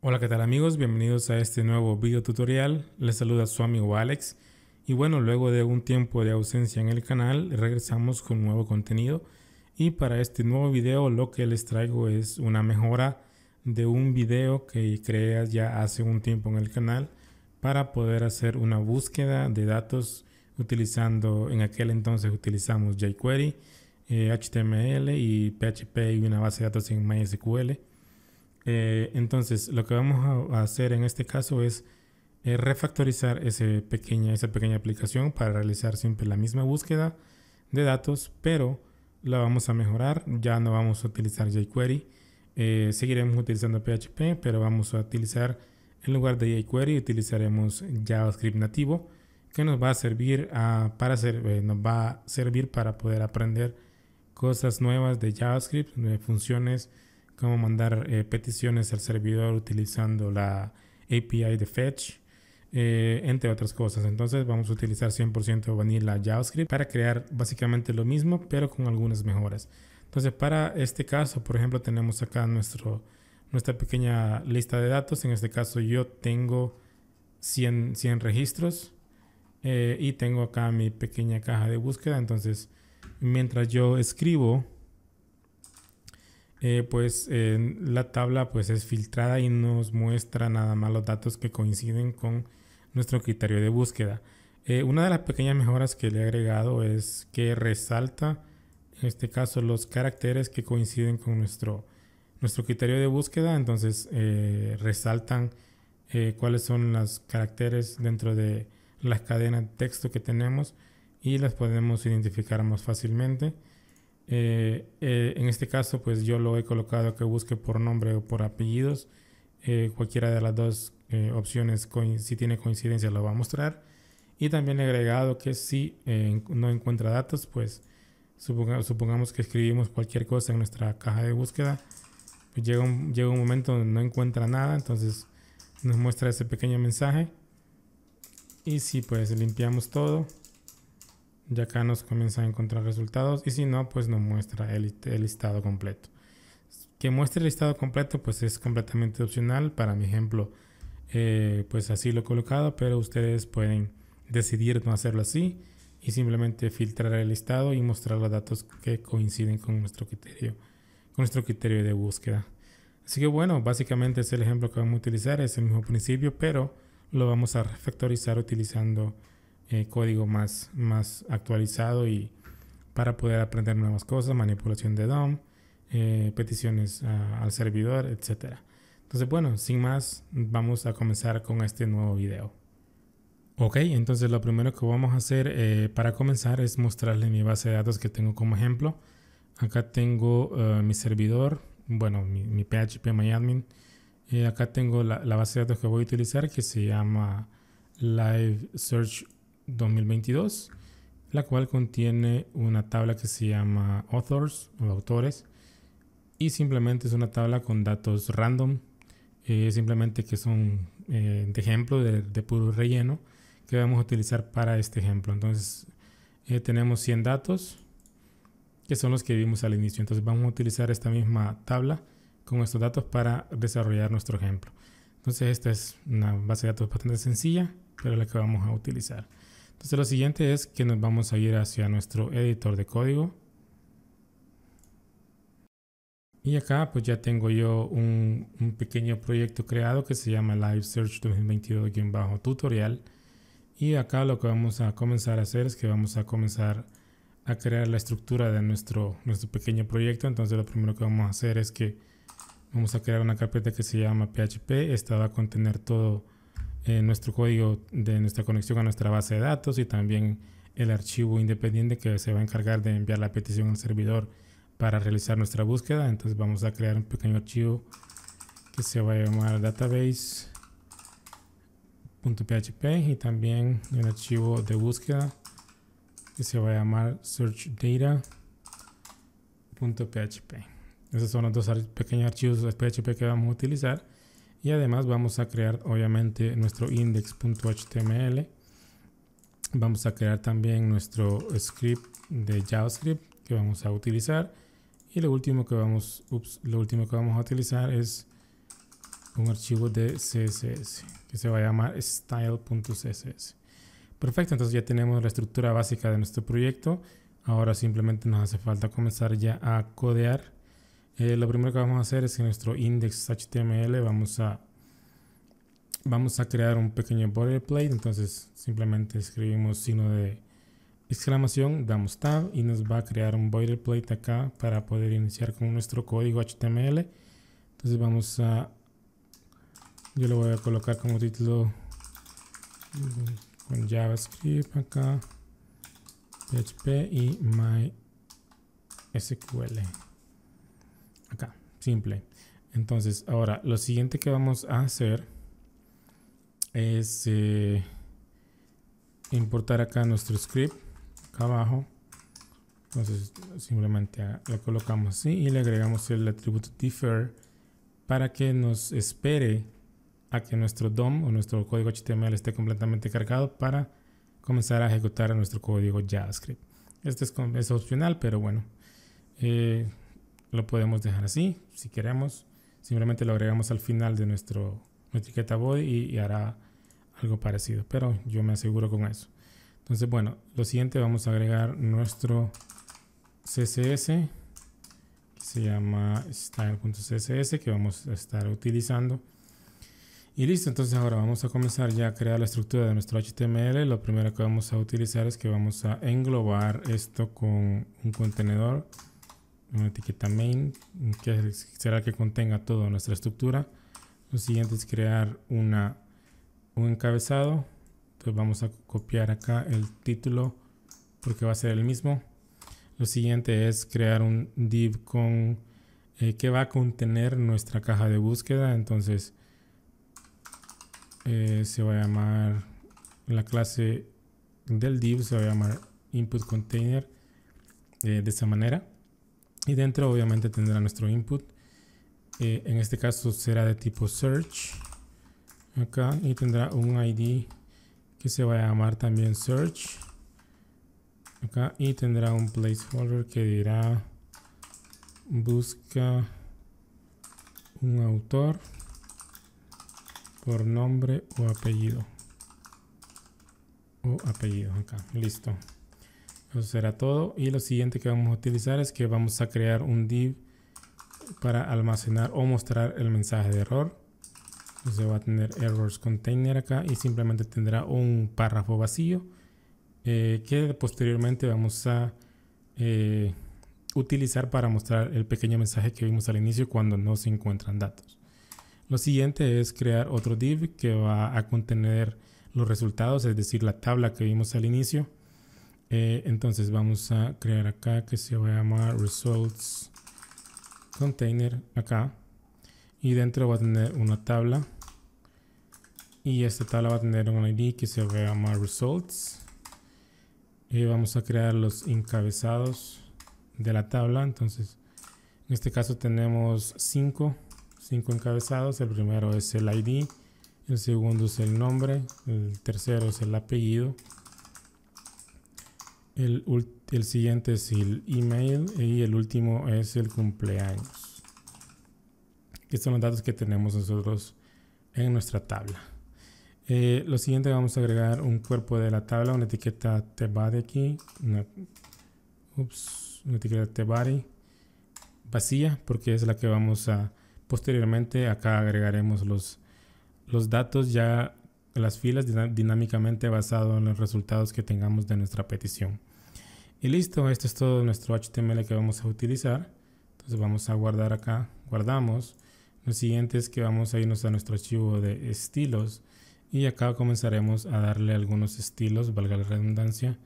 Hola, ¿qué tal amigos? Bienvenidos a este nuevo video tutorial. Les saluda su amigo Alex. Y bueno, luego de un tiempo de ausencia en el canal, regresamos con nuevo contenido. Y para este nuevo video lo que les traigo es una mejora de un video que creé ya hace un tiempo en el canal para poder hacer una búsqueda de datos utilizando, en aquel entonces utilizamos jQuery, HTML y PHP y una base de datos en MySQL. Entonces lo que vamos a hacer en este caso es refactorizar esa pequeña aplicación para realizar siempre la misma búsqueda de datos, pero la vamos a mejorar. Ya no vamos a utilizar jQuery, seguiremos utilizando PHP, pero vamos a utilizar, en lugar de jQuery, utilizaremos JavaScript nativo, que nos va a servir para poder aprender cosas nuevas de JavaScript, funciones como mandar peticiones al servidor utilizando la API de Fetch, entre otras cosas. Entonces vamos a utilizar 100% Vanilla JavaScript para crear básicamente lo mismo, pero con algunas mejoras. Entonces para este caso, por ejemplo, tenemos acá nuestra pequeña lista de datos. En este caso yo tengo 100 registros y tengo acá mi pequeña caja de búsqueda. Entonces mientras yo escribo, la tabla pues es filtrada y nos muestra nada más los datos que coinciden con nuestro criterio de búsqueda. Una de las pequeñas mejoras que le he agregado es que resalta, en este caso, los caracteres que coinciden con nuestro criterio de búsqueda. Entonces resaltan cuáles son los caracteres dentro de las cadenas de texto que tenemos y las podemos identificar más fácilmente. En este caso pues yo lo he colocado que busque por nombre o por apellidos. Cualquiera de las dos opciones, si tiene coincidencia, lo va a mostrar. Y también he agregado que si no encuentra datos, pues supongamos que escribimos cualquier cosa en nuestra caja de búsqueda, pues llega un momento donde no encuentra nada, entonces nos muestra ese pequeño mensaje. Y si pues limpiamos todo, ya acá nos comienza a encontrar resultados, y si no, pues nos muestra el listado completo. Que muestre el listado completo pues es completamente opcional. Para mi ejemplo, pues así lo he colocado, pero ustedes pueden decidir no hacerlo así y simplemente filtrar el listado y mostrar los datos que coinciden con nuestro criterio de búsqueda. Así que bueno, básicamente es el ejemplo que vamos a utilizar, es el mismo principio, pero lo vamos a refactorizar utilizando código más actualizado y para poder aprender nuevas cosas, manipulación de DOM, peticiones al servidor, etcétera. Entonces bueno, sin más, vamos a comenzar con este nuevo video. Ok, entonces lo primero que vamos a hacer para comenzar es mostrarles mi base de datos que tengo como ejemplo. Acá tengo mi servidor, bueno, mi PHP MyAdmin. Acá tengo la base de datos que voy a utilizar, que se llama Live Search 2022, la cual contiene una tabla que se llama Authors o autores, y simplemente es una tabla con datos random, simplemente que son de ejemplo de puro relleno que vamos a utilizar para este ejemplo. Entonces tenemos 100 datos que son los que vimos al inicio. Entonces vamos a utilizar esta misma tabla con estos datos para desarrollar nuestro ejemplo. Entonces esta es una base de datos bastante sencilla, pero la que vamos a utilizar. Entonces lo siguiente es que nos vamos a ir hacia nuestro editor de código. Y acá pues ya tengo yo un pequeño proyecto creado que se llama Live Search 2022-tutorial. Y acá lo que vamos a comenzar a hacer es que vamos a comenzar a crear la estructura de nuestro pequeño proyecto. Entonces lo primero que vamos a hacer es que vamos a crear una carpeta que se llama PHP. Esta va a contener todo nuestro código de nuestra conexión a nuestra base de datos y también el archivo independiente que se va a encargar de enviar la petición al servidor para realizar nuestra búsqueda. Entonces vamos a crear un pequeño archivo que se va a llamar database.php y también el archivo de búsqueda que se va a llamar searchdata.php. Esos son los dos pequeños archivos de PHP que vamos a utilizar. Y además vamos a crear obviamente nuestro index.html. Vamos a crear también nuestro script de JavaScript que vamos a utilizar. Y lo último que vamos a utilizar es un archivo de CSS que se va a llamar style.css. Perfecto, entonces ya tenemos la estructura básica de nuestro proyecto. Ahora simplemente nos hace falta comenzar ya a codear. Lo primero que vamos a hacer es que en nuestro index.html vamos a crear un pequeño boilerplate. Entonces simplemente escribimos signo de exclamación, damos tab y nos va a crear un boilerplate acá para poder iniciar con nuestro código HTML. Entonces yo le voy a colocar como título con JavaScript acá, PHP y MySQL. Acá, simple. Entonces, ahora lo siguiente que vamos a hacer es importar acá nuestro script, acá abajo. Entonces, simplemente lo colocamos así y le agregamos el atributo defer para que nos espere a que nuestro DOM o nuestro código HTML esté completamente cargado para comenzar a ejecutar nuestro código JavaScript. Este es opcional, pero bueno, lo podemos dejar así si queremos. Simplemente lo agregamos al final de nuestra etiqueta body y hará algo parecido, pero yo me aseguro con eso. Entonces, bueno, lo siguiente, vamos a agregar nuestro CSS que se llama style.css, que vamos a estar utilizando. Y listo, entonces ahora vamos a comenzar ya a crear la estructura de nuestro HTML. Lo primero que vamos a utilizar es que vamos a englobar esto con un contenedor, una etiqueta main, que será el que contenga toda nuestra estructura. Lo siguiente es crear un encabezado. Entonces vamos a copiar acá el título porque va a ser el mismo. Lo siguiente es crear un div que va a contener nuestra caja de búsqueda. Entonces se va a llamar, la clase del div se va a llamar input container de esa manera, y dentro obviamente tendrá nuestro input. En este caso será de tipo search acá y tendrá un ID que se va a llamar también search acá, y tendrá un placeholder que dirá busca un autor por nombre o apellido. Acá, listo. Eso será todo. Y lo siguiente que vamos a utilizar es que vamos a crear un div para almacenar o mostrar el mensaje de error. Entonces va a tener errors container acá y simplemente tendrá un párrafo vacío que posteriormente vamos a utilizar para mostrar el pequeño mensaje que vimos al inicio cuando no se encuentran datos. Lo siguiente es crear otro div que va a contener los resultados, es decir, la tabla que vimos al inicio. Entonces vamos a crear acá que se va a llamar results container acá, y dentro va a tener una tabla, y esta tabla va a tener un ID que se va a llamar results. Vamos a crear los encabezados de la tabla. Entonces en este caso tenemos 5 encabezados. El primero es el ID, el segundo es el nombre, el tercero es el apellido, el siguiente es el email y el último es el cumpleaños. Estos son los datos que tenemos nosotros en nuestra tabla. Lo siguiente, vamos a agregar un cuerpo de la tabla, una etiqueta tbody aquí, una etiqueta tbody vacía, porque es la que vamos a posteriormente acá agregaremos los datos, ya las filas dinámicamente basado en los resultados que tengamos de nuestra petición. Y listo, esto es todo nuestro HTML que vamos a utilizar. Entonces vamos a guardar acá, guardamos. Lo siguiente es que vamos a irnos a nuestro archivo de estilos y acá comenzaremos a darle algunos estilos, valga la redundancia,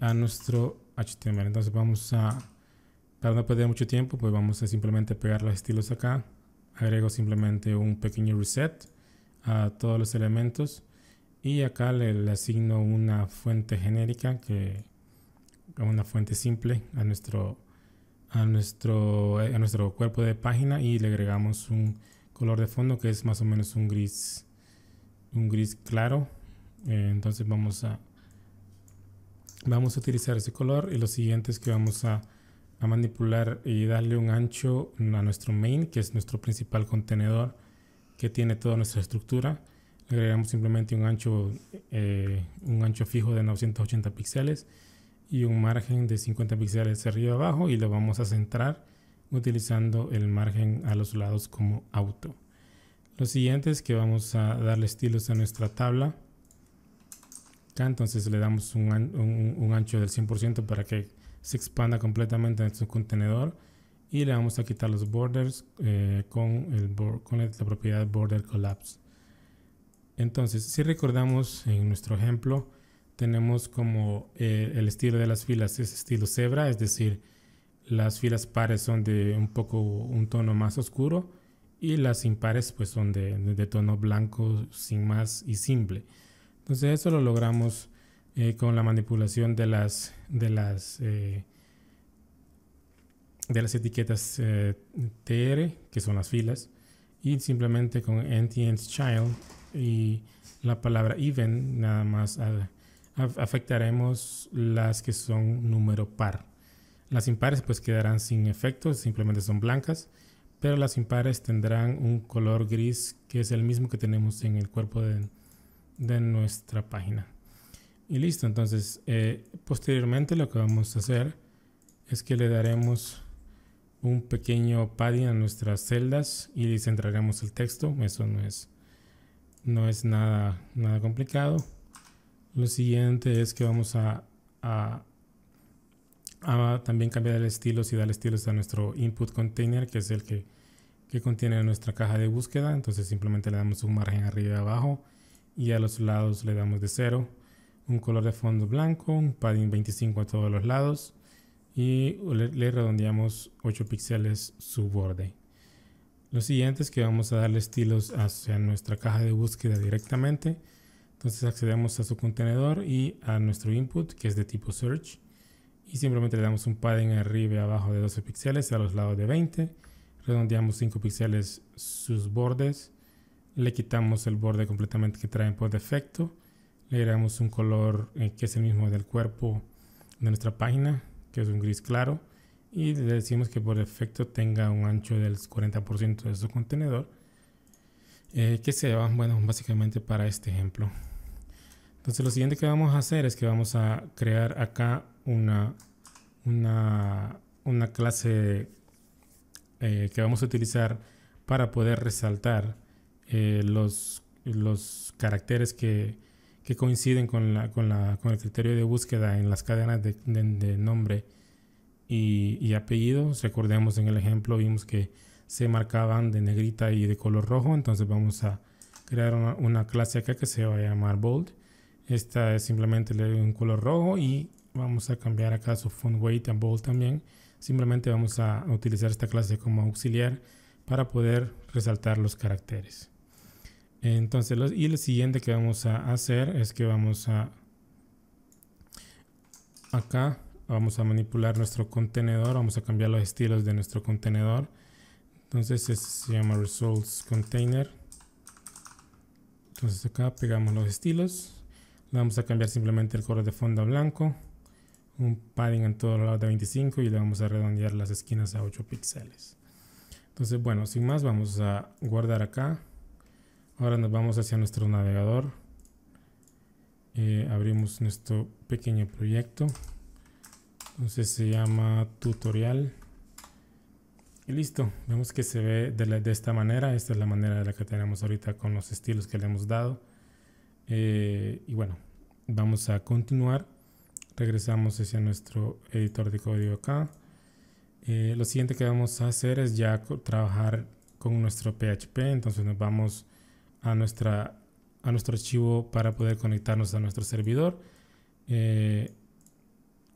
a nuestro HTML. Entonces para no perder mucho tiempo, pues vamos a simplemente pegar los estilos acá. Agrego simplemente un pequeño reset a todos los elementos y acá le asigno una fuente genérica, una fuente simple a nuestro cuerpo de página, y le agregamos un color de fondo que es más o menos un gris claro. Entonces vamos a utilizar ese color, y lo siguiente es que vamos a manipular y darle un ancho a nuestro main, que es nuestro principal contenedor, que tiene toda nuestra estructura. Le agregamos simplemente un ancho fijo de 980 píxeles y un margen de 50 píxeles arriba abajo, y lo vamos a centrar utilizando el margen a los lados como auto. Lo siguiente es que vamos a darle estilos a nuestra tabla. Acá entonces le damos un ancho del 100% para que se expanda completamente en nuestro contenedor, y le vamos a quitar los borders con la propiedad border collapse. Entonces, si recordamos en nuestro ejemplo, tenemos como el estilo de las filas es estilo cebra, es decir, las filas pares son de un tono más oscuro, y las impares pues son de tono blanco sin más y simple. Entonces eso lo logramos con la manipulación de las etiquetas TR, que son las filas, y simplemente con NTEndChild y la palabra even nada más afectaremos las que son número par. Las impares pues quedarán sin efectos, simplemente son blancas, pero las impares tendrán un color gris que es el mismo que tenemos en el cuerpo de nuestra página. Y listo. Entonces posteriormente lo que vamos a hacer es que le daremos un pequeño padding a nuestras celdas y centraremos el texto. Eso no es nada complicado. Lo siguiente es que vamos a también cambiar el estilo y darle estilos a nuestro input container, que es el que contiene nuestra caja de búsqueda. Entonces simplemente le damos un margen arriba y abajo, y a los lados le damos de 0, un color de fondo blanco, un padding 25 a todos los lados, y le redondeamos 8 píxeles su borde. Lo siguiente es que vamos a darle estilos hacia nuestra caja de búsqueda directamente. Entonces accedemos a su contenedor y a nuestro input, que es de tipo search, y simplemente le damos un padding arriba y abajo de 12 píxeles, a los lados de 20, redondeamos 5 píxeles sus bordes, le quitamos el borde completamente que traen por defecto, le agregamos un color que es el mismo del cuerpo de nuestra página, que es un gris claro, y le decimos que por defecto tenga un ancho del 40% de su contenedor, que se va, bueno, básicamente para este ejemplo. Entonces lo siguiente que vamos a hacer es que vamos a crear acá una clase que vamos a utilizar para poder resaltar los caracteres que coinciden con el criterio de búsqueda en las cadenas de nombre y apellidos. Recordemos, en el ejemplo vimos que se marcaban de negrita y de color rojo. Entonces vamos a crear una clase acá que se va a llamar bold. Esta es simplemente un color rojo, y vamos a cambiar acá su font weight a bold también. Simplemente vamos a utilizar esta clase como auxiliar para poder resaltar los caracteres. Entonces, lo siguiente que vamos a hacer es que vamos a manipular nuestro contenedor. Vamos a cambiar los estilos de nuestro contenedor. Entonces se llama results container. Entonces acá pegamos los estilos. Le vamos a cambiar simplemente el color de fondo a blanco, un padding en todos lados de 25, y le vamos a redondear las esquinas a 8 píxeles. Entonces, bueno, sin más, vamos a guardar acá. Ahora nos vamos hacia nuestro navegador. Abrimos nuestro pequeño proyecto. Entonces se llama tutorial. Y listo. Vemos que se ve de esta manera. Esta es la manera de la que tenemos ahorita con los estilos que le hemos dado. Y bueno, vamos a continuar. Regresamos hacia nuestro editor de código acá. Lo siguiente que vamos a hacer es ya trabajar con nuestro PHP. Entonces nos vamos a nuestro archivo para poder conectarnos a nuestro servidor.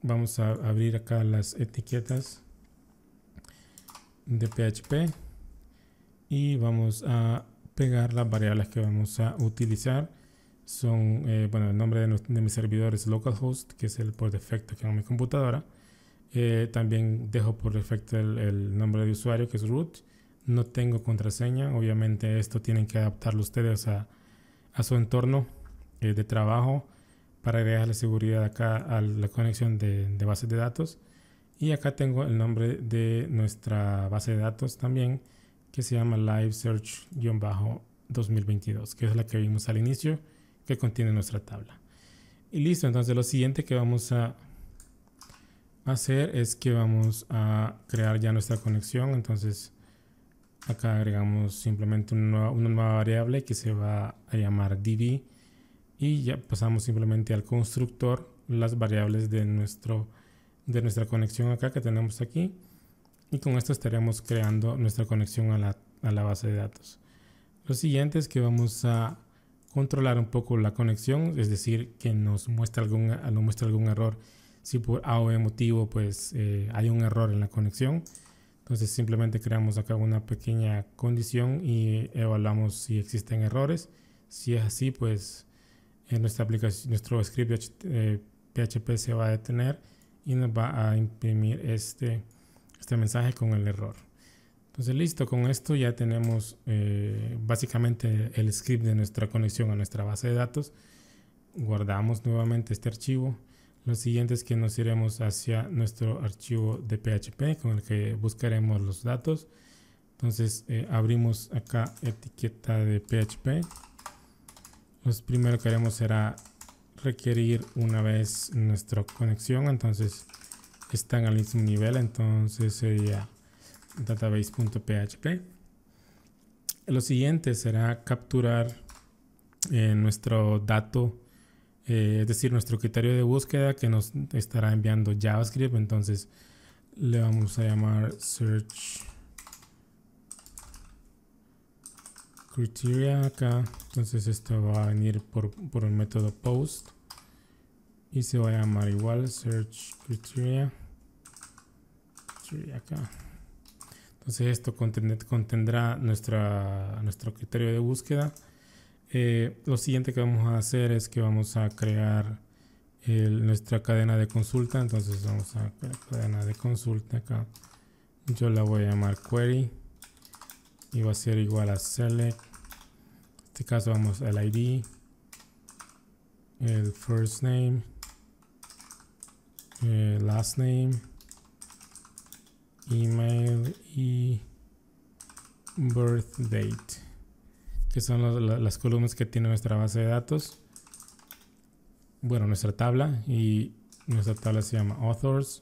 Vamos a abrir acá las etiquetas de PHP y vamos a pegar las variables que vamos a utilizar. Son, bueno, el nombre de mi servidor es localhost, que es el por defecto que en mi computadora. También dejo por defecto el nombre de usuario, que es root. No tengo contraseña. Obviamente esto tienen que adaptarlo ustedes a su entorno de trabajo para agregar la seguridad acá a la conexión de bases de datos. Y acá tengo el nombre de nuestra base de datos también, que se llama live search- 2022, que es la que vimos al inicio, que contiene nuestra tabla. Y listo, entonces lo siguiente que vamos a hacer es que vamos a crear ya nuestra conexión. Entonces acá agregamos simplemente una nueva variable que se va a llamar DB y ya pasamos simplemente al constructor las variables de nuestra conexión acá que tenemos aquí, y con esto estaremos creando nuestra conexión a la base de datos. Lo siguiente es que vamos a controlar un poco la conexión, es decir, que nos muestre algún error. Si por A o B motivo pues hay un error en la conexión, entonces simplemente creamos acá una pequeña condición y evaluamos si existen errores. Si es así, pues nuestra aplicación, nuestro script PHP se va a detener y nos va a imprimir este mensaje con el error. Entonces listo, con esto ya tenemos básicamente el script de nuestra conexión a nuestra base de datos. Guardamos nuevamente este archivo. Lo siguiente es que nos iremos hacia nuestro archivo de PHP con el que buscaremos los datos. Entonces abrimos acá etiqueta de PHP. Lo primero que haremos será requerir una vez nuestra conexión. Entonces están al mismo nivel, entonces sería database.php. Lo siguiente será capturar nuestro dato, es decir, nuestro criterio de búsqueda que nos estará enviando JavaScript. Entonces le vamos a llamar search criteria acá. Entonces esto va a venir por el método post y se va a llamar igual search criteria acá. Entonces esto contendrá nuestro criterio de búsqueda. Lo siguiente que vamos a hacer es que vamos a crear nuestra cadena de consulta. Entonces vamos a crear cadena de consulta acá. Yo la voy a llamar query y va a ser igual a select. En este caso vamos al ID, el first name, last name, email y birth date, que son las columnas que tiene nuestra base de datos. Bueno, nuestra tabla, y nuestra tabla se llama authors,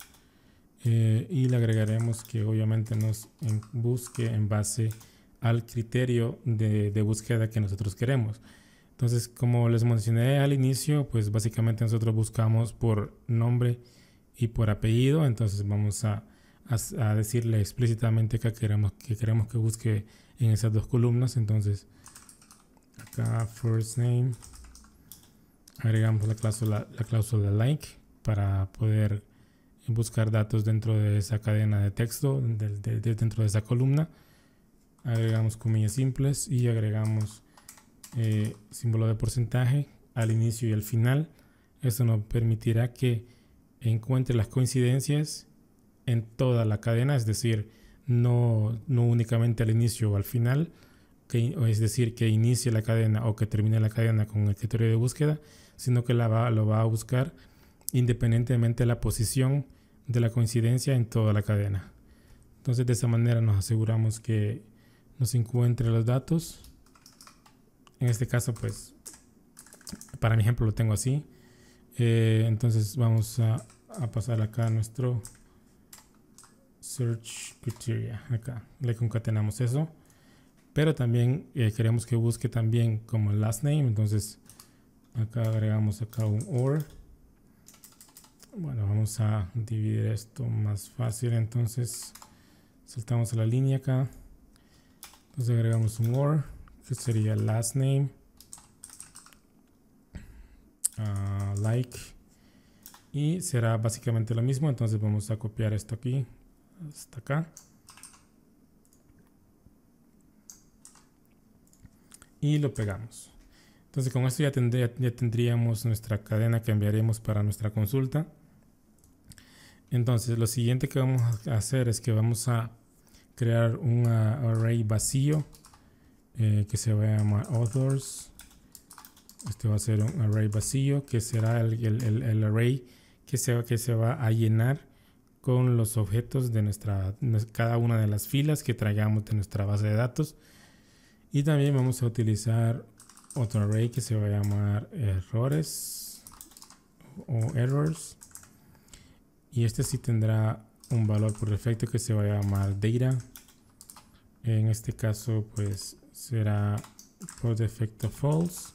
y le agregaremos que obviamente nos busque en base al criterio de búsqueda que nosotros queremos. Entonces, como les mencioné al inicio, pues básicamente nosotros buscamos por nombre y por apellido. Entonces vamos a decirle explícitamente que queremos que busque en esas dos columnas. Entonces acá first name, agregamos la cláusula like para poder buscar datos dentro de esa cadena de texto, dentro de esa columna. Agregamos comillas simples y agregamos símbolo de porcentaje al inicio y al final. Esto nos permitirá que encuentre las coincidencias en toda la cadena, es decir, no únicamente al inicio o al final, es decir, que inicie la cadena o que termine la cadena con el criterio de búsqueda, sino que lo va a buscar independientemente de la posición de la coincidencia en toda la cadena. Entonces de esa manera nos aseguramos que nos encuentre los datos. En este caso, pues para mi ejemplo lo tengo así. Entonces vamos a pasar acá a nuestro search criteria. Acá le concatenamos eso, pero también queremos que busque también como last name. Entonces acá agregamos acá un or. Bueno, vamos a dividir esto más fácil. Entonces saltamos a la línea acá. Entonces agregamos un or que sería last name like, y será básicamente lo mismo. Entonces vamos a copiar esto aquí hasta acá y lo pegamos. Entonces con esto ya tendríamos nuestra cadena que enviaremos para nuestra consulta. Entonces lo siguiente que vamos a hacer es que vamos a crear un array vacío que se va a llamar authors. Este va a ser un array vacío que será el array que se va a llenar con los objetos de cada una de las filas que traigamos de nuestra base de datos. Y también vamos a utilizar otro array que se va a llamar errores o errors. Y este sí tendrá un valor por defecto que se va a llamar data. En este caso pues será por defecto false.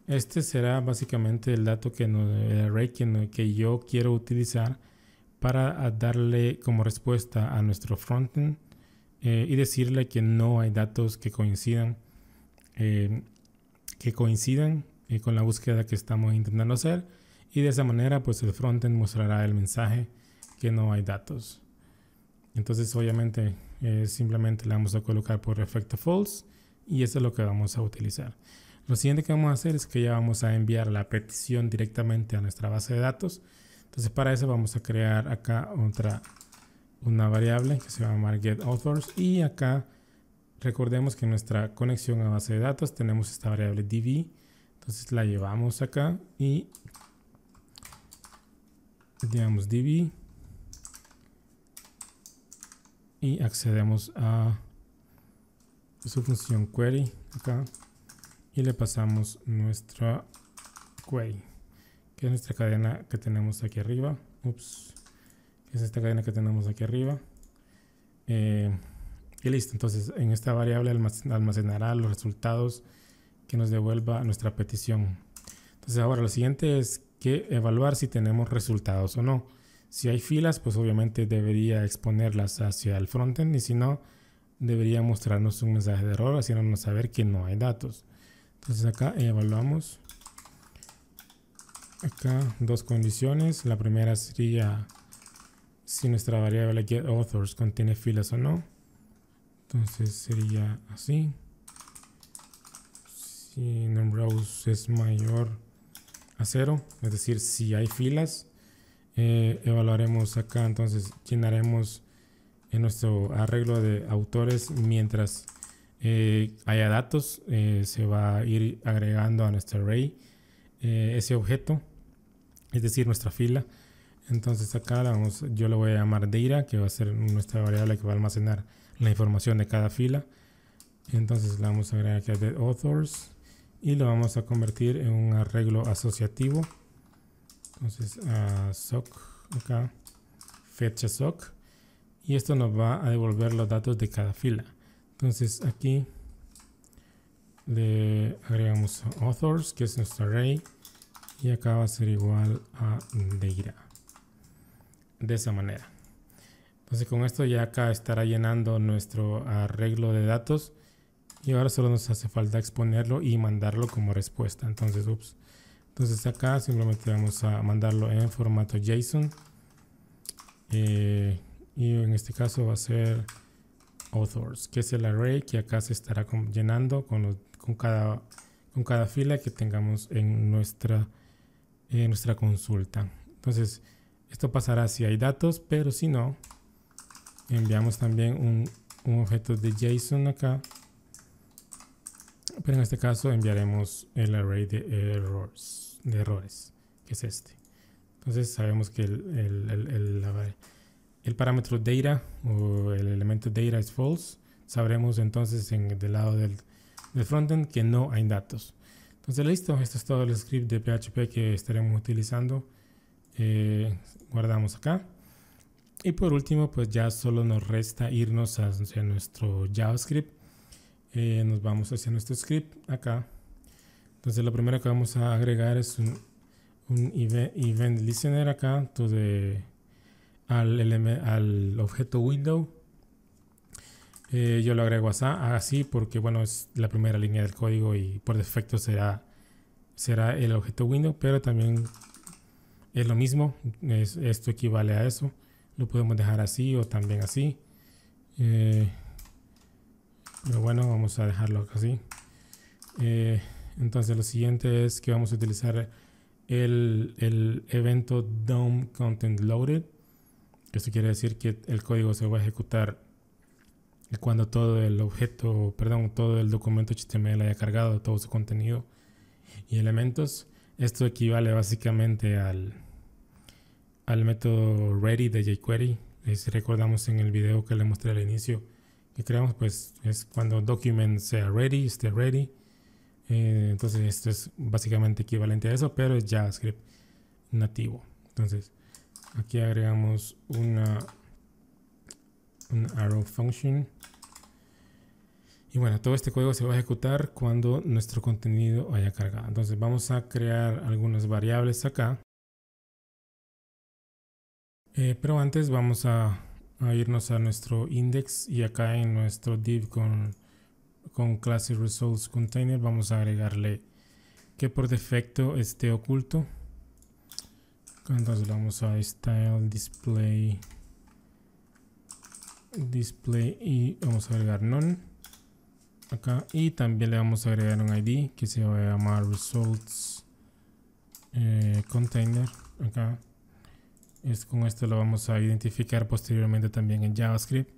Este será básicamente el dato que el array que yo quiero utilizar para darle como respuesta a nuestro frontend y decirle que no hay datos que coincidan con la búsqueda que estamos intentando hacer, y de esa manera pues el frontend mostrará el mensaje que no hay datos. Entonces obviamente simplemente le vamos a colocar por defecto false y eso es lo que vamos a utilizar. Lo siguiente que vamos a hacer es que ya vamos a enviar la petición directamente a nuestra base de datos. Entonces para eso vamos a crear acá una variable que se va a llamar getAuthors, y acá recordemos que en nuestra conexión a base de datos tenemos esta variable db. Entonces la llevamos acá y digamos db y accedemos a su función query acá y le pasamos nuestra query, que es nuestra cadena que tenemos aquí arriba. Es esta cadena que tenemos aquí arriba. Y listo. Entonces en esta variable almacenará los resultados que nos devuelva nuestra petición. Entonces ahora lo siguiente es que evaluar si tenemos resultados o no. Si hay filas, pues obviamente debería exponerlas hacia el frontend, y si no, debería mostrarnos un mensaje de error haciéndonos saber que no hay datos. Entonces acá evaluamos acá dos condiciones. La primera sería si nuestra variable getAuthors contiene filas o no. Entonces sería así. Si numRows es mayor a 0, es decir, si hay filas, evaluaremos acá. Entonces llenaremos en nuestro arreglo de autores mientras haya datos. Se va a ir agregando a nuestro array ese objeto, es decir, nuestra fila. Entonces acá yo le voy a llamar data, que va a ser nuestra variable que va a almacenar la información de cada fila. Entonces le vamos a agregar aquí a getAuthors y lo vamos a convertir en un arreglo asociativo. Entonces sock acá, fetch sock, y esto nos va a devolver los datos de cada fila. Entonces aquí le agregamos authors, que es nuestro array, y acá va a ser igual a data. De esa manera. Entonces con esto ya acá estará llenando nuestro arreglo de datos, y ahora solo nos hace falta exponerlo y mandarlo como respuesta. Entonces acá simplemente vamos a mandarlo en formato JSON, y en este caso va a ser authors, que es el array que acá se estará llenando con cada fila que tengamos en nuestra consulta. Entonces esto pasará si hay datos, pero si no, enviamos también un objeto de JSON acá, pero en este caso enviaremos el array de errores, que es este. Entonces sabemos que el parámetro data o el elemento data es false. Sabremos entonces del lado del frontend que no hay datos. Entonces listo, esto es todo el script de PHP que estaremos utilizando. Guardamos acá, y por último pues ya solo nos resta irnos hacia nuestro JavaScript. Nos vamos hacia nuestro script acá. Entonces lo primero que vamos a agregar es un event listener acá al objeto window. Yo lo agrego así porque bueno, es la primera línea del código y por defecto será el objeto window, pero también es lo mismo, esto equivale a eso. Lo podemos dejar así o también así, pero bueno, vamos a dejarlo así. Entonces lo siguiente es que vamos a utilizar el evento DOM content loaded. Esto quiere decir que el código se va a ejecutar cuando todo el documento HTML haya cargado todo su contenido y elementos. Esto equivale básicamente al método ready de jQuery. Si recordamos en el video que le mostré al inicio que creamos, pues es cuando document sea ready, esté ready. Entonces esto es básicamente equivalente a eso, pero es JavaScript nativo. Entonces aquí agregamos un arrow function. Y bueno, todo este código se va a ejecutar cuando nuestro contenido haya cargado. Entonces vamos a crear algunas variables acá. Pero antes vamos a irnos a nuestro index y acá en nuestro div con clase results container vamos a agregarle que por defecto esté oculto. Entonces vamos a style display y vamos a agregar none acá, y también le vamos a agregar un ID que se va a llamar results container acá. Con esto lo vamos a identificar posteriormente también en JavaScript.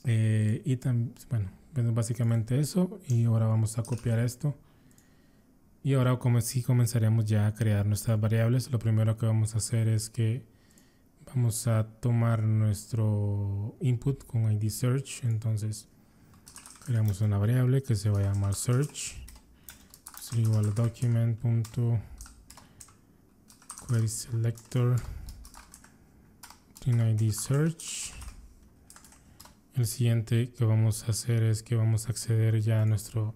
Y también, bueno, básicamente eso. Y ahora vamos a copiar esto. Y ahora comenzaremos ya a crear nuestras variables. Lo primero que vamos a hacer es que vamos a tomar nuestro input con ID search. Entonces creamos una variable que se va a llamar search. Es igual a document.querySelector ID search. El siguiente que vamos a hacer es que vamos a acceder ya a nuestra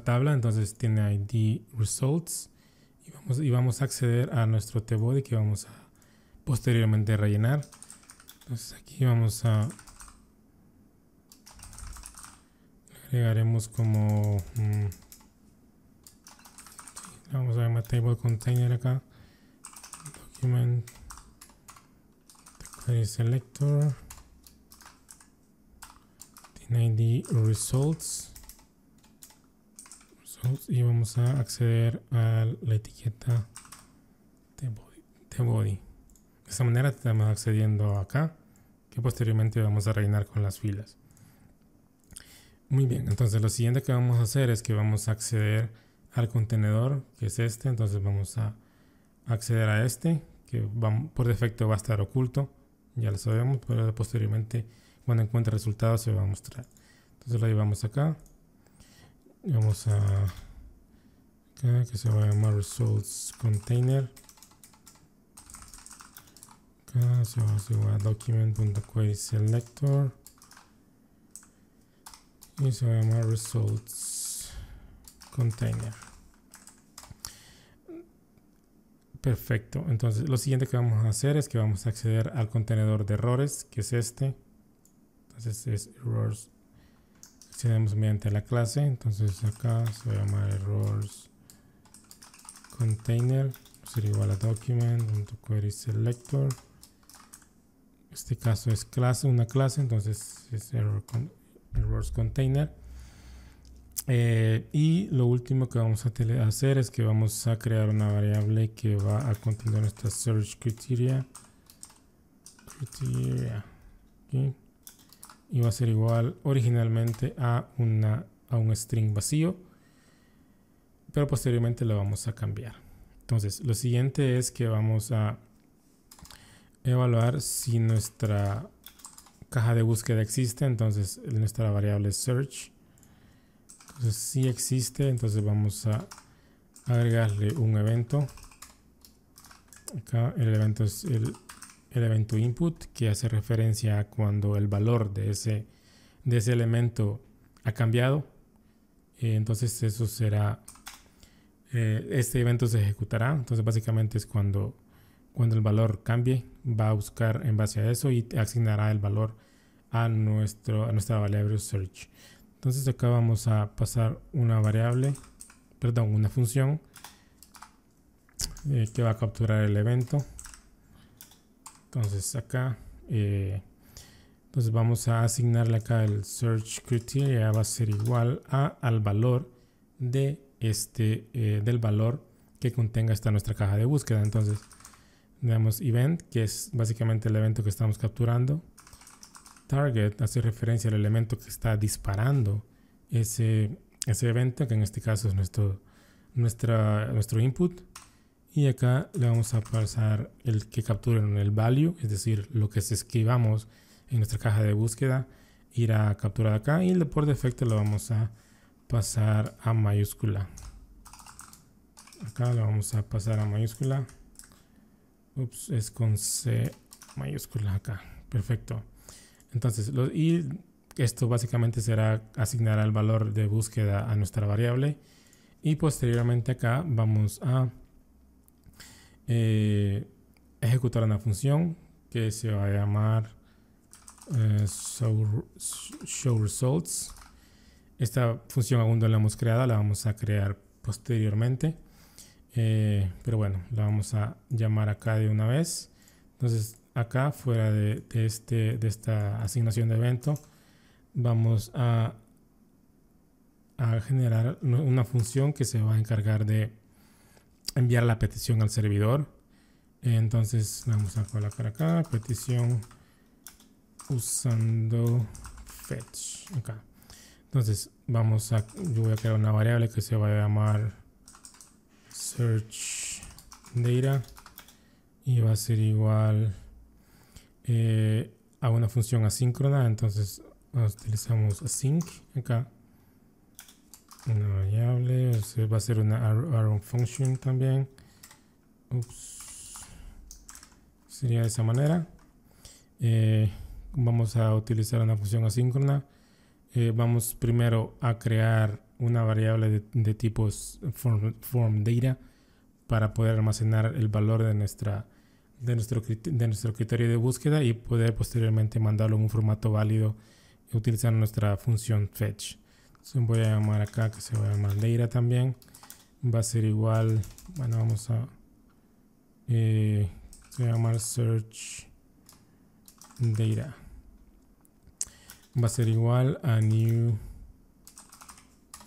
tabla. Entonces tiene ID results y vamos a acceder a nuestro tbody que vamos a posteriormente rellenar. Entonces aquí vamos a agregaremos como vamos a llamar table container acá, document query selector ID results y vamos a acceder a la etiqueta tbody. De esta manera estamos accediendo acá, que posteriormente vamos a rellenar con las filas. Muy bien, entonces lo siguiente que vamos a hacer es que vamos a acceder al contenedor, que es este. Entonces vamos a acceder a este, que por defecto va a estar oculto, ya lo sabemos, pero posteriormente cuando encuentre resultados se va a mostrar. Entonces lo llevamos acá y vamos a acá, que se va a llamar results container. Acá se va a document.querySelector y se va a llamar results container. Perfecto. Entonces lo siguiente que vamos a hacer es que vamos a acceder al contenedor de errores, que es este. Entonces es errors. Accedemos mediante la clase. Entonces acá se va a llamar errors container. Será igual a document.querySelector. Este caso es clase, una clase. Entonces es errors container. Y lo último que vamos a hacer es que vamos a crear una variable que va a contener nuestra search criteria aquí, y va a ser igual originalmente a un string vacío, pero posteriormente lo vamos a cambiar. Entonces lo siguiente es que vamos a evaluar si nuestra caja de búsqueda existe. Entonces nuestra variable search, entonces si existe, entonces vamos a agregarle un evento. Acá el evento es el evento input, que hace referencia a cuando el valor de ese elemento ha cambiado. Entonces eso será, este evento se ejecutará. Entonces básicamente es cuando el valor cambie, va a buscar en base a eso y asignará el valor a nuestra variable search. Entonces acá vamos a pasar una función que va a capturar el evento. Entonces acá entonces vamos a asignarle acá el search criteria, va a ser igual al valor de del valor que contenga nuestra caja de búsqueda. Entonces damos event, que es básicamente el evento que estamos capturando. Target hace referencia al elemento que está disparando ese evento, que en este caso es nuestro input. Y acá le vamos a pasar el que capturen el value, es decir, lo que escribamos en nuestra caja de búsqueda, irá a capturar acá y por defecto lo vamos a pasar a mayúscula. Acá lo vamos a pasar a mayúscula. Ups, es con C mayúscula acá. Perfecto. Entonces, y esto básicamente será asignar el valor de búsqueda a nuestra variable. Y posteriormente acá vamos a ejecutar una función que se va a llamar show results. Esta función aún no la hemos creado, la vamos a crear posteriormente. Pero bueno, la vamos a llamar acá de una vez. Entonces acá fuera de esta asignación de evento vamos a generar una función que se va a encargar de enviar la petición al servidor. Entonces vamos a colocar acá petición usando fetch acá. Entonces yo voy a crear una variable que se va a llamar search data y va a ser igual a una función asíncrona. Entonces utilizamos async acá, una variable, va a ser una arrow function también. Sería de esa manera. Vamos a utilizar una función asíncrona. Vamos primero a crear una variable de tipos form data para poder almacenar el valor de nuestro criterio de búsqueda y poder posteriormente mandarlo en un formato válido utilizando nuestra función fetch. Entonces voy a llamar acá, que se va a llamar data también. Va a ser igual, bueno, vamos a se va a llamar search data. Va a ser igual a new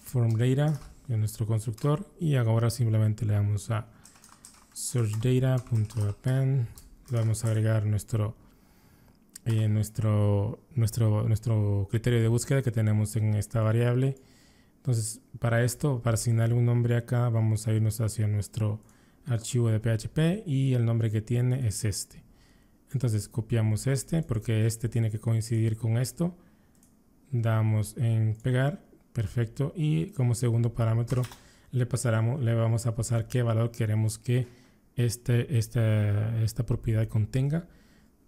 form data de nuestro constructor, y ahora simplemente le damos a search data.append. Le vamos a agregar nuestro criterio de búsqueda que tenemos en esta variable. Entonces, para esto, para asignarle un nombre acá, vamos a irnos hacia nuestro archivo de PHP y el nombre que tiene es este. Entonces copiamos este porque este tiene que coincidir con esto. Damos en pegar, perfecto, y como segundo parámetro le vamos a pasar qué valor queremos que esta propiedad contenga.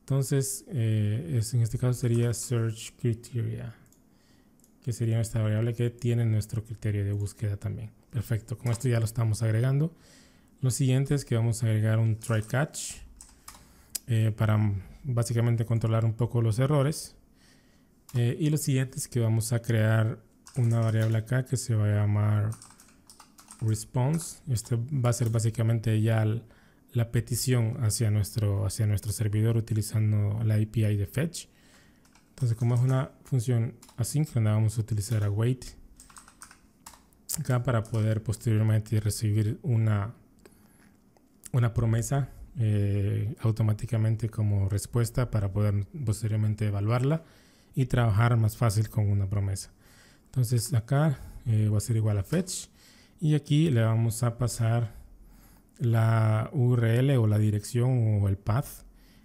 Entonces en este caso sería search criteria, que sería esta variable que tiene nuestro criterio de búsqueda también. Perfecto, con esto ya lo estamos agregando. Lo siguiente es que vamos a agregar un try catch para básicamente controlar un poco los errores. Y lo siguiente es que vamos a crear una variable acá que se va a llamar response. Este va a ser básicamente ya la petición hacia nuestro servidor utilizando la API de fetch. Entonces, como es una función asíncrona, vamos a utilizar await acá para poder posteriormente recibir una promesa automáticamente como respuesta para poder posteriormente evaluarla y trabajar más fácil con una promesa. Entonces acá va a ser igual a fetch, y aquí le vamos a pasar la URL o la dirección o el path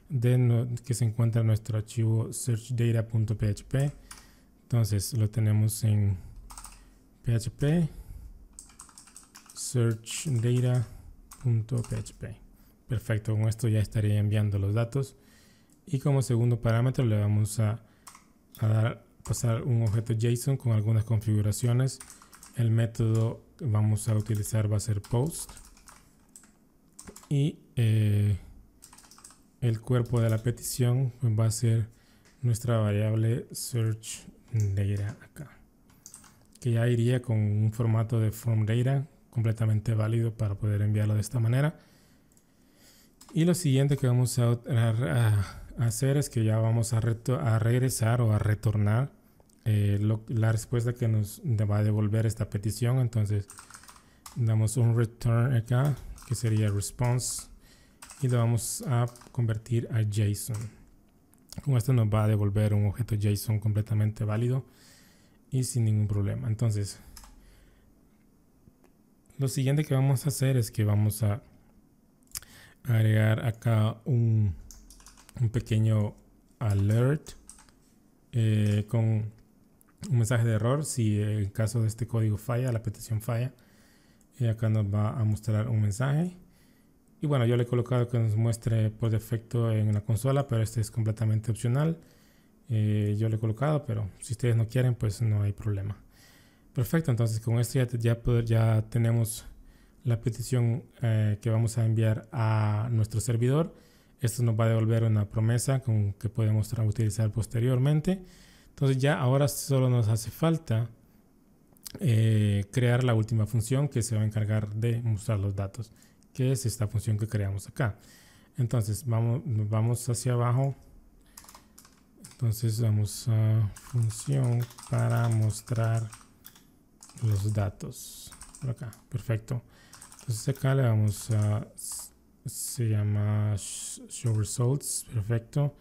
que se encuentra en nuestro archivo searchdata.php. Entonces lo tenemos en PHP searchdata.php. Perfecto, con esto ya estaría enviando los datos, y como segundo parámetro le vamos a pasar un objeto JSON con algunas configuraciones. El método que vamos a utilizar va a ser post, y el cuerpo de la petición va a ser nuestra variable search data acá, que ya iría con un formato de form data completamente válido para poder enviarlo de esta manera. Y lo siguiente que vamos a hacer es que ya vamos a regresar o a retornar la respuesta que nos va a devolver esta petición. Entonces damos un return acá, que sería response, y lo vamos a convertir a JSON. Con esto nos va a devolver un objeto JSON completamente válido y sin ningún problema. Entonces lo siguiente que vamos a hacer es que vamos a agregar acá un pequeño alert con un mensaje de error. Si en caso de este código falla, la petición falla, acá nos va a mostrar un mensaje. Y bueno, yo le he colocado que nos muestre por defecto en la consola, pero este es completamente opcional. Yo le he colocado, pero si ustedes no quieren, pues no hay problema. Perfecto, entonces con esto ya tenemos la petición que vamos a enviar a nuestro servidor. Esto nos va a devolver una promesa con que podemos utilizar posteriormente. Entonces ya ahora solo nos hace falta crear la última función que se va a encargar de mostrar los datos, que es esta función que creamos acá. Entonces vamos hacia abajo. Entonces vamos a función para mostrar los datos. Por acá, perfecto. Entonces acá le vamos a, se llama show results, perfecto.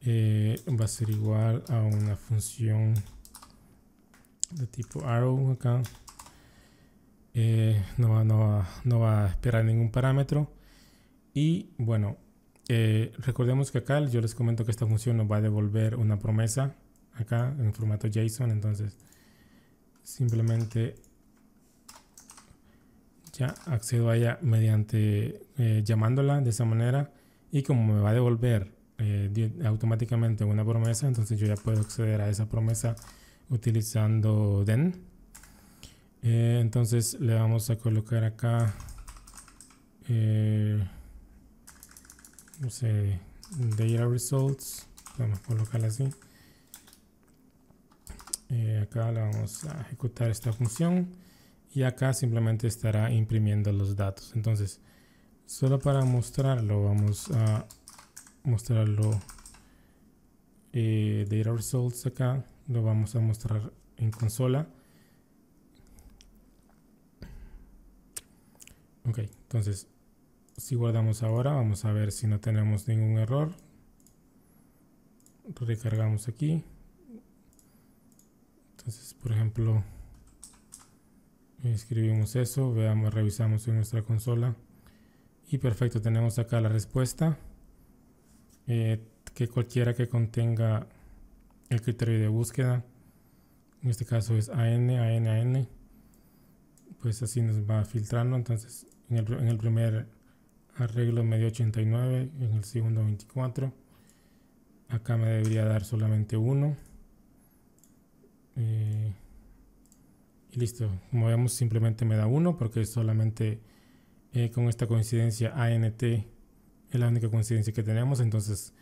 Va a ser igual a una función de tipo arrow acá. No va a esperar ningún parámetro. Y bueno, recordemos que acá yo les comento que esta función nos va a devolver una promesa acá en formato JSON. Entonces simplemente ya accedo a ella mediante llamándola de esa manera, y como me va a devolver automáticamente una promesa, entonces yo ya puedo acceder a esa promesa utilizando then. Entonces le vamos a colocar acá no sé, data results, vamos a colocarla así. Acá le vamos a ejecutar esta función y acá simplemente estará imprimiendo los datos. Entonces solo para mostrarlo, vamos a mostrarlo data results. Acá lo vamos a mostrar en consola. Ok, entonces si guardamos ahora, vamos a ver si no tenemos ningún error. Recargamos aquí. Entonces, por ejemplo, escribimos eso, veamos, revisamos en nuestra consola y perfecto, tenemos acá la respuesta, que cualquiera que contenga el criterio de búsqueda, en este caso es AN, pues así nos va filtrando. Entonces en el primer arreglo me dio 89, en el segundo 24, acá me debería dar solamente 1. Y listo, como vemos simplemente me da 1 porque solamente con esta coincidencia ANT es la única coincidencia que tenemos. Entonces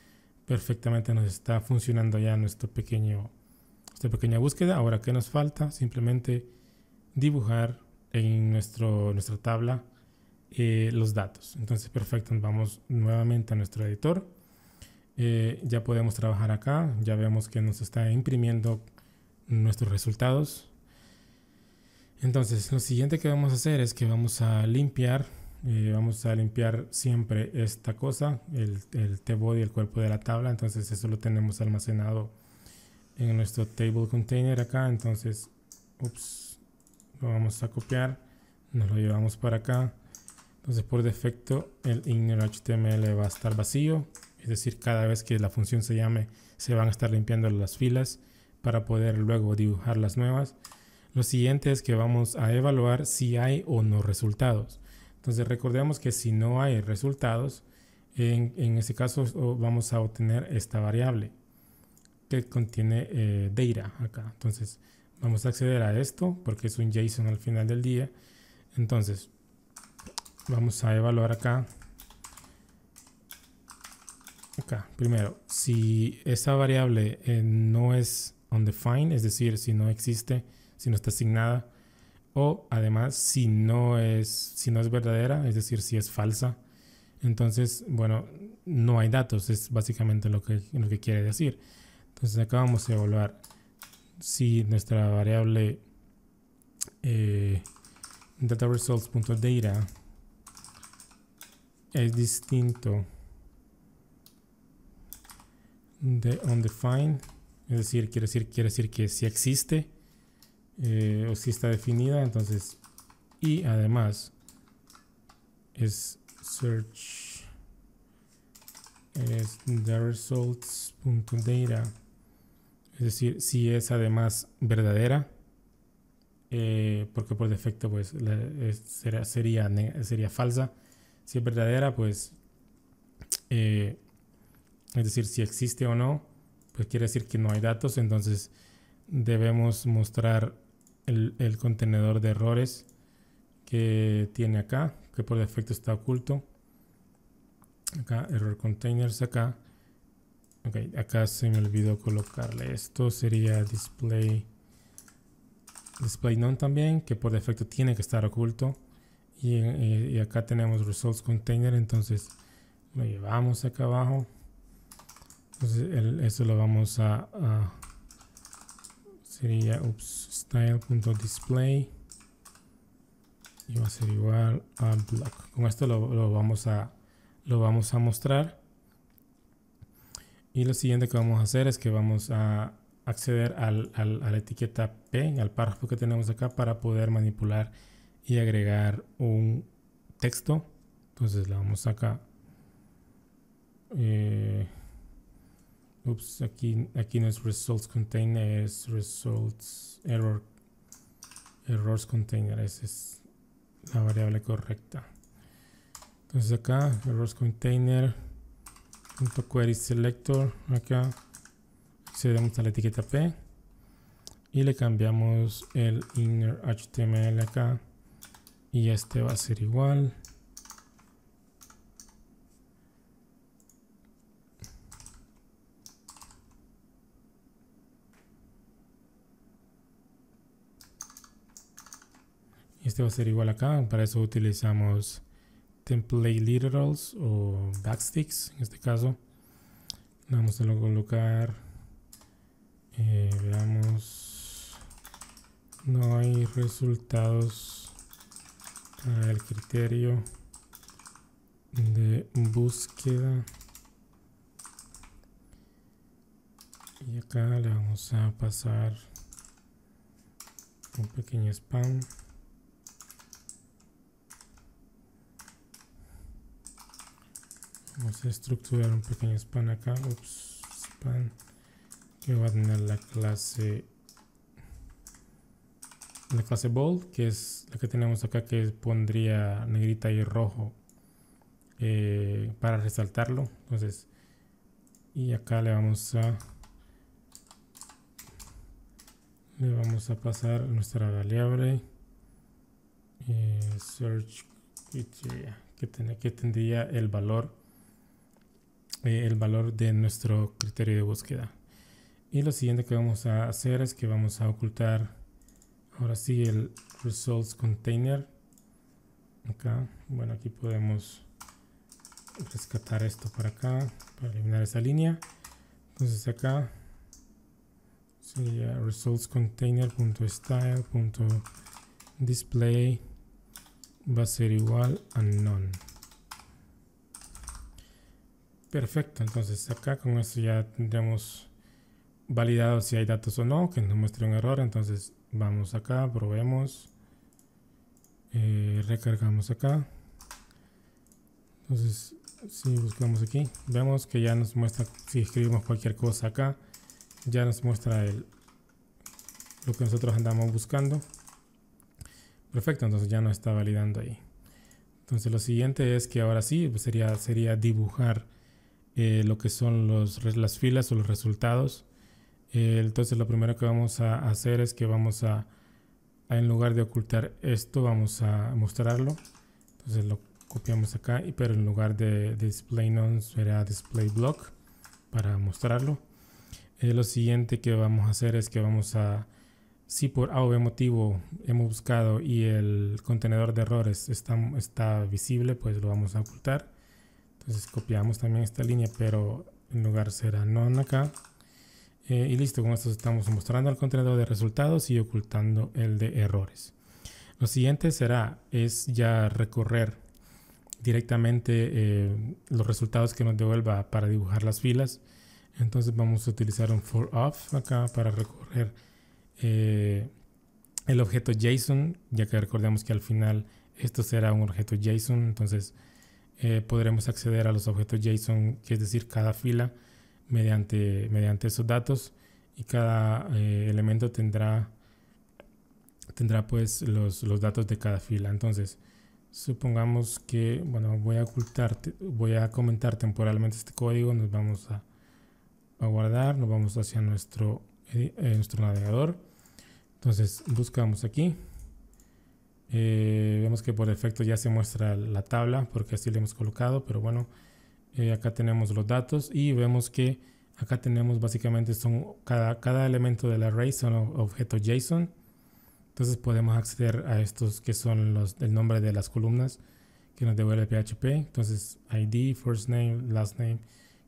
perfectamente nos está funcionando ya nuestra pequeña búsqueda. Ahora, ¿qué nos falta? Simplemente dibujar en nuestra tabla los datos. Entonces perfecto, vamos nuevamente a nuestro editor. Ya podemos trabajar acá, ya vemos que nos está imprimiendo nuestros resultados. Entonces lo siguiente que vamos a hacer es que vamos a limpiar siempre esta cosa, el tbody, el cuerpo de la tabla. Entonces eso lo tenemos almacenado en nuestro table container acá. Entonces lo vamos a copiar, nos lo llevamos para acá. Entonces por defecto el inner.html va a estar vacío, es decir, cada vez que la función se llame se van a estar limpiando las filas para poder luego dibujar las nuevas. Lo siguiente es que vamos a evaluar si hay o no resultados. Entonces recordemos que si no hay resultados, en ese caso vamos a obtener esta variable que contiene data acá. Entonces vamos a acceder a esto porque es un JSON al final del día. Entonces vamos a evaluar acá. Primero, si esa variable no es undefined, es decir, si no existe, si no está asignada, o además si no es verdadera, es decir, si es falsa, entonces, bueno, no hay datos, es básicamente lo que quiere decir. Entonces acá vamos a evaluar si nuestra variable dataResults.data es distinto de undefined, es decir, quiere decir que si existe o si está definida. Entonces, y además es search es the results.data, es decir, si es además verdadera, porque por defecto pues sería falsa. Si es verdadera, pues es decir, si existe o no, pues quiere decir que no hay datos. Entonces debemos mostrar el contenedor de errores que tiene acá, que por defecto está oculto. Acá, error containers acá. Ok, acá se me olvidó colocarle esto. Sería display none también, que por defecto tiene que estar oculto. Y acá tenemos results container, entonces lo llevamos acá abajo. Entonces eso lo vamos sería style.display y va a ser igual a block. Con esto lo vamos a mostrar. Y lo siguiente que vamos a hacer es que vamos a acceder a la etiqueta P, al párrafo que tenemos acá, para poder manipular y agregar un texto. Entonces le vamos acá. Aquí no es results container, es results errors container. Esa es la variable correcta. Entonces acá errors container .query selector, acá accedemos a la etiqueta P y le cambiamos el inner HTML acá, y este va a ser igual acá. Para eso utilizamos template literals o backsticks. En este caso vamos a colocar, veamos, no hay resultados para el criterio de búsqueda, y acá le vamos a pasar un pequeño spam. Vamos a estructurar un pequeño span acá. Span que va a tener la clase bold, que es la que tenemos acá, que pondría negrita y rojo para resaltarlo. Entonces, y acá le vamos a pasar nuestra variable search criteria, que tendría el valor de nuestro criterio de búsqueda. Y lo siguiente que vamos a hacer es que vamos a ocultar ahora sí el results container acá. Bueno, aquí podemos rescatar esto para acá para eliminar esa línea. Entonces acá sería results container.style.display va a ser igual a none. Perfecto, entonces acá con esto ya tendremos validado si hay datos o no, que nos muestre un error. Entonces vamos acá, probemos, recargamos acá. Entonces si buscamos aquí, vemos que ya nos muestra, si escribimos cualquier cosa acá, ya nos muestra lo que nosotros andamos buscando. Perfecto, entonces ya no está validando ahí. Entonces lo siguiente es que ahora sí, pues sería dibujar lo que son las filas o los resultados. Entonces lo primero que vamos a hacer es que vamos a en lugar de ocultar esto, vamos a mostrarlo. Entonces lo copiamos acá, pero en lugar de display none será display block para mostrarlo. Lo siguiente que vamos a hacer es que vamos a, si por A o B motivo hemos buscado y el contenedor de errores está visible, pues lo vamos a ocultar. Entonces copiamos también esta línea, pero en lugar será none acá. Y listo, con esto estamos mostrando el contenedor de resultados y ocultando el de errores. Lo siguiente es ya recorrer directamente los resultados que nos devuelva para dibujar las filas. Entonces vamos a utilizar un for of acá para recorrer el objeto JSON, ya que recordemos que al final esto será un objeto JSON. Entonces podremos acceder a los objetos JSON, que es decir, cada fila mediante esos datos, y cada elemento tendrá pues los datos de cada fila. Entonces, supongamos que, bueno, voy a comentar temporalmente este código. Nos vamos a guardar, nos vamos hacia nuestro navegador. Entonces buscamos aquí, vemos que por defecto ya se muestra la tabla porque así le hemos colocado, pero bueno, acá tenemos los datos y vemos que acá tenemos básicamente cada elemento del array son objetos JSON. Entonces podemos acceder a estos que son el nombre de las columnas que nos devuelve PHP. Entonces ID, first name, last name,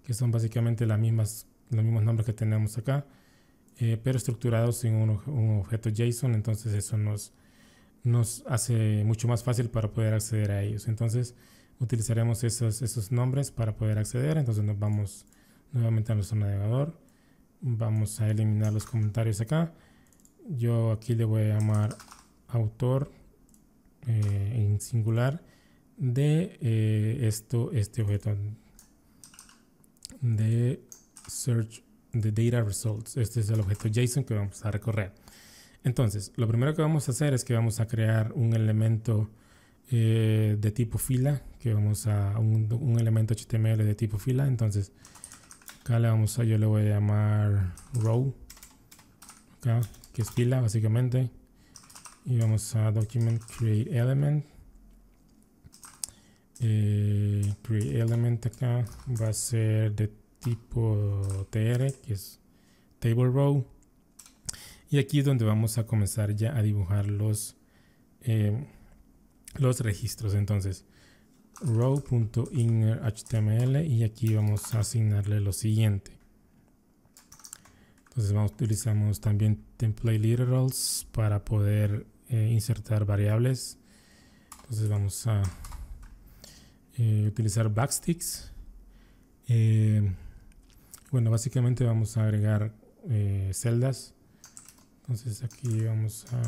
que son básicamente los mismos nombres que tenemos acá, pero estructurados en un objeto JSON. Entonces eso nos hace mucho más fácil para poder acceder a ellos. Entonces utilizaremos esos nombres para poder acceder. Entonces nos vamos nuevamente a nuestro navegador. Vamos a eliminar los comentarios acá. Yo aquí le voy a llamar autor en singular de este objeto de search de data results. Este es el objeto JSON que vamos a recorrer. Entonces, lo primero que vamos a hacer es que vamos a crear un elemento de tipo fila, que vamos a un elemento HTML de tipo fila. Entonces, acá yo le voy a llamar row, acá, que es fila básicamente, y vamos a document create element. Create element acá va a ser de tipo tr, que es table row, y aquí es donde vamos a comenzar ya a dibujar los registros. Entonces row.innerHTML, y aquí vamos a asignarle lo siguiente. Entonces utilizamos también template literals para poder insertar variables. Entonces vamos a utilizar backsticks. Bueno, básicamente vamos a agregar celdas. Entonces aquí vamos a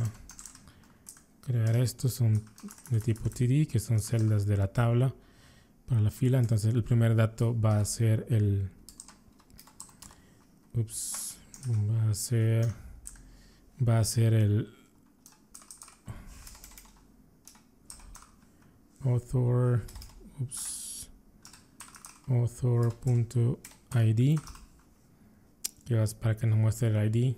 crear estos, son de tipo TD, que son celdas de la tabla para la fila. Entonces el primer dato va a ser va a ser el author.id, que es para que nos muestre el ID.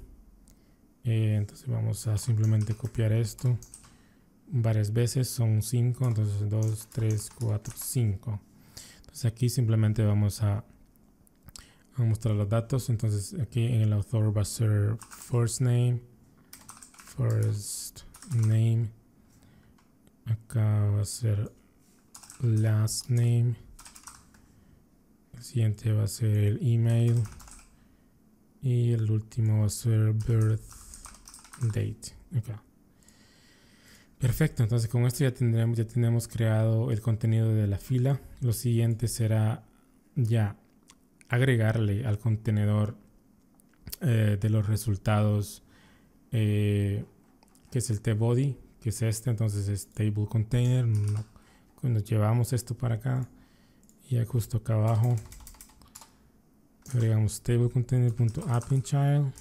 Entonces vamos a simplemente copiar esto varias veces, son 5, entonces 2, 3, 4, 5. Entonces aquí simplemente vamos a mostrar los datos. Entonces aquí en el author va a ser first name, acá va a ser last name, el siguiente va a ser el email, y el último va a ser birth date acá. Perfecto, entonces con esto ya tenemos creado el contenido de la fila. Lo siguiente será ya agregarle al contenedor de los resultados, que es el tbody, que es este. Entonces es table container. Cuando llevamos esto para acá, y justo acá abajo agregamos table container.appendChild,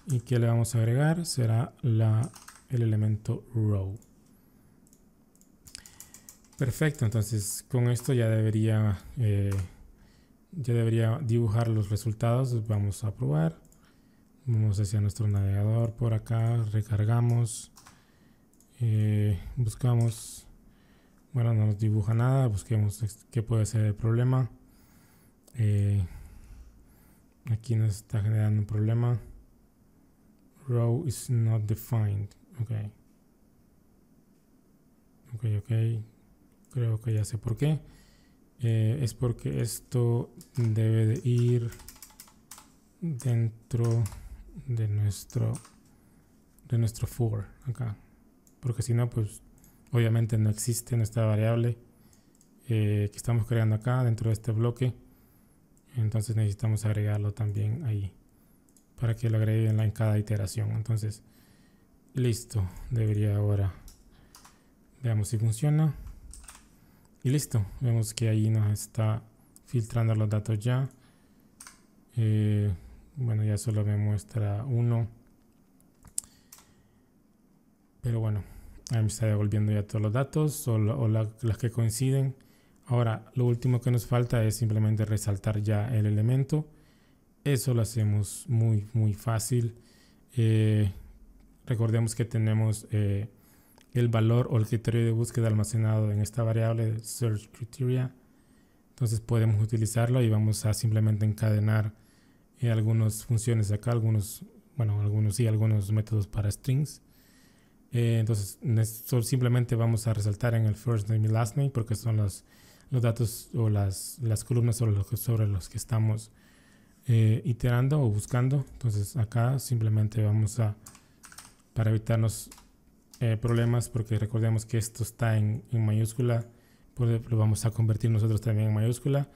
y que le vamos a agregar será el elemento row. Perfecto, entonces con esto ya debería dibujar los resultados. Vamos a probar. Vamos hacia nuestro navegador por acá, recargamos, buscamos. Bueno, no nos dibuja nada. Busquemos qué puede ser el problema. Aquí nos está generando un problema. Row is not defined. Ok. Creo que ya sé por qué. Es porque esto debe de ir dentro de nuestro for acá, porque si no, pues obviamente no existe nuestra variable que estamos creando acá dentro de este bloque. Entonces necesitamos agregarlo también ahí para que lo agregue en cada iteración. Entonces listo, debería ahora, veamos si funciona. Y listo, vemos que ahí nos está filtrando los datos ya. Bueno, ya solo me muestra uno. Pero bueno, ahí me está devolviendo ya todos los datos o las que coinciden. Ahora, lo último que nos falta es simplemente resaltar ya el elemento. Eso lo hacemos muy fácil. Recordemos que tenemos el valor o el criterio de búsqueda almacenado en esta variable search criteria. Entonces podemos utilizarlo y vamos a simplemente encadenar algunas funciones acá, algunos métodos para strings. Entonces simplemente vamos a resaltar en el first name y last name porque son los datos o las columnas sobre los que estamos iterando o buscando. Entonces acá simplemente vamos a, para evitarnos problemas, porque recordemos que esto está en mayúscula, pues lo vamos a convertir nosotros también en mayúscula,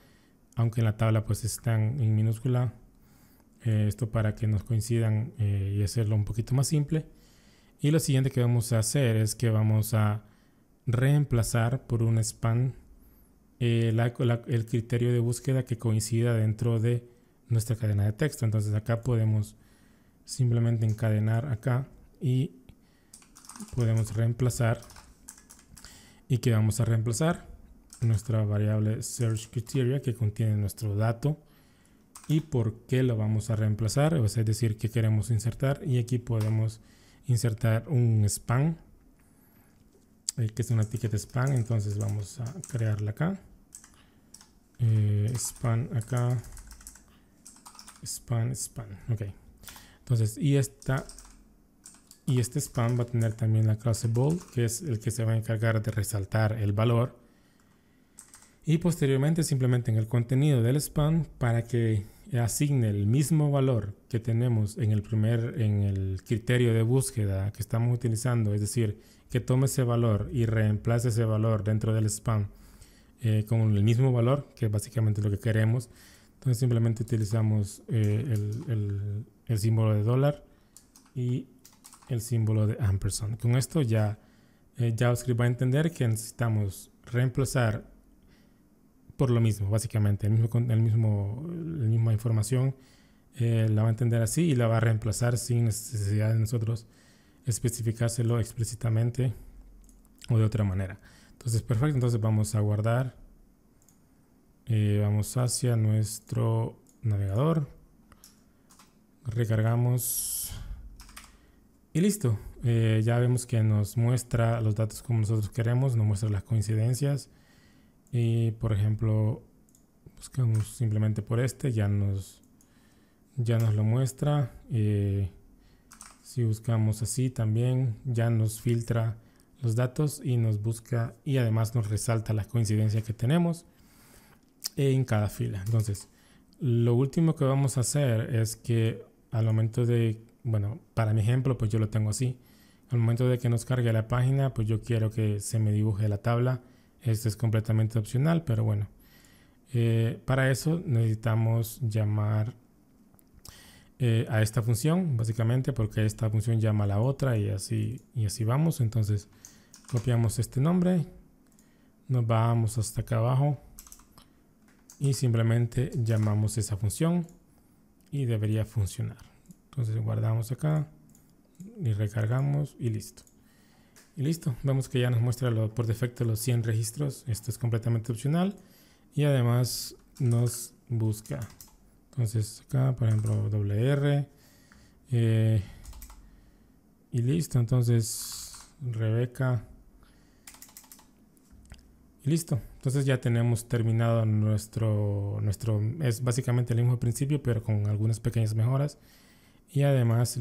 aunque en la tabla pues están en minúscula. Esto para que nos coincidan y hacerlo un poquito más simple. Y lo siguiente que vamos a hacer es que vamos a reemplazar por un span el criterio de búsqueda que coincida dentro de nuestra cadena de texto. Entonces acá podemos simplemente encadenar acá y podemos reemplazar. ¿Y qué vamos a reemplazar? Nuestra variable search criteria que contiene nuestro dato. ¿Y por qué lo vamos a reemplazar? Es decir, que queremos insertar. Y aquí podemos insertar un span, que es una etiqueta span. Entonces vamos a crearla acá. Span acá. Span. Ok. Entonces, y este span va a tener también la clase bold, que es el que se va a encargar de resaltar el valor. Y posteriormente simplemente en el contenido del span, para que asigne el mismo valor que tenemos en el criterio de búsqueda que estamos utilizando, es decir, que tome ese valor y reemplace ese valor dentro del span con el mismo valor, que es básicamente lo que queremos. Entonces simplemente utilizamos el símbolo de dólar y el símbolo de ampersand. Con esto ya JavaScript va a entender que necesitamos reemplazar por lo mismo, básicamente, la misma información la va a entender así y la va a reemplazar sin necesidad de nosotros especificárselo explícitamente o de otra manera. Entonces, perfecto, entonces vamos a guardar, vamos hacia nuestro navegador, recargamos y listo. Ya vemos que nos muestra los datos como nosotros queremos, nos muestra las coincidencias. Y por ejemplo, buscamos simplemente por ya nos lo muestra. Si buscamos así también ya nos filtra los datos y nos busca y además nos resalta las coincidencias que tenemos en cada fila. Entonces, lo último que vamos a hacer es que al momento de, bueno, para mi ejemplo, pues yo lo tengo así. Al momento de que nos cargue la página, pues yo quiero que se me dibuje la tabla. Esto es completamente opcional, pero bueno. Para eso necesitamos llamar a esta función, básicamente, porque esta función llama a la otra y así vamos. Entonces, copiamos este nombre, nos vamos hasta acá abajo y simplemente llamamos esa función y debería funcionar. Entonces, guardamos acá y recargamos y listo. Y listo, vemos que ya nos muestra por defecto los 100 registros. Esto es completamente opcional y además nos busca. Entonces acá, por ejemplo, WR y listo. Entonces Rebeca y listo. Entonces ya tenemos terminado nuestro es básicamente el mismo principio, pero con algunas pequeñas mejoras y además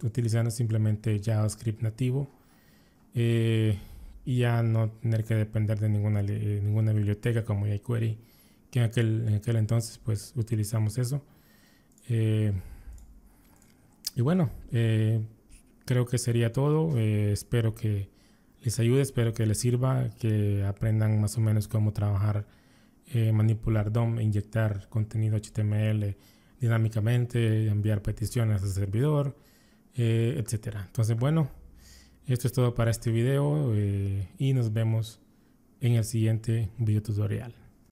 utilizando simplemente JavaScript nativo. Y ya no tener que depender de ninguna biblioteca como jQuery, que en aquel entonces pues utilizamos eso. Y bueno, creo que sería todo. Espero que les ayude, espero que les sirva, que aprendan más o menos cómo trabajar, manipular DOM, inyectar contenido HTML dinámicamente, enviar peticiones al servidor, etcétera. Entonces bueno, esto es todo para este video y nos vemos en el siguiente video tutorial.